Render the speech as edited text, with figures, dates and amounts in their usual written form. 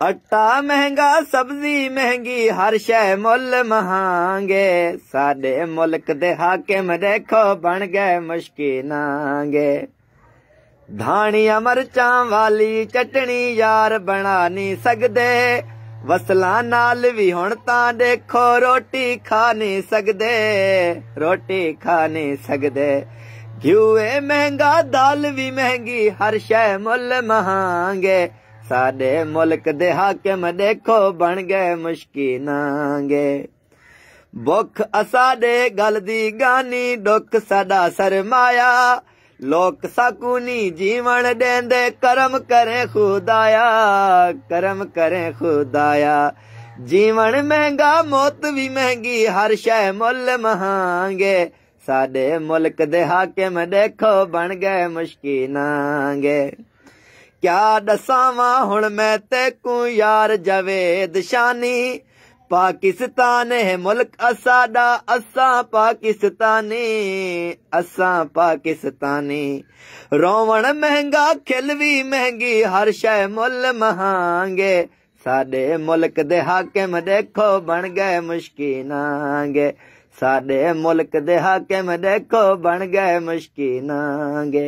आटा महंगा सब्जी महंगी हर शय मुल महांगे साडे मुल्क दे हाकिम देखो बन गए मुश्किनांगे धानिया मरचां वाली चटनी यार बना नहीं सकदे वसला नाल भी हुण तां देखो रोटी खा नहीं सकदे घ्यूए महंगा दाल भी महंगी हर शय मुल महांगे साडे मुल्क दे हाकिम देखो बन गए मुश्किनांगे भुख असाडे गल दी गानी दुख साडा सरमाया लोक सकूनी जीवन देंदे करम करे खुदाया जीवन महंगा मौत भी महंगी हर शय मुल महांगे साडे मुल्क दे हाकिम देखो बन गए मुश्किनांगे क्या दसावा हुण मैं तेकू यार जावेद शानी पाकिस्तान है मुल्क असाडा असां पाकिस्तानी रोवण महंगा खिल भी महंगी हर शय मुल महांगे साडे मुल्क दे हाकिम देखो बन गए मुश्किनांगे साडे मुल्क दे हाकिम देखो बन गए मुश्किनांगे।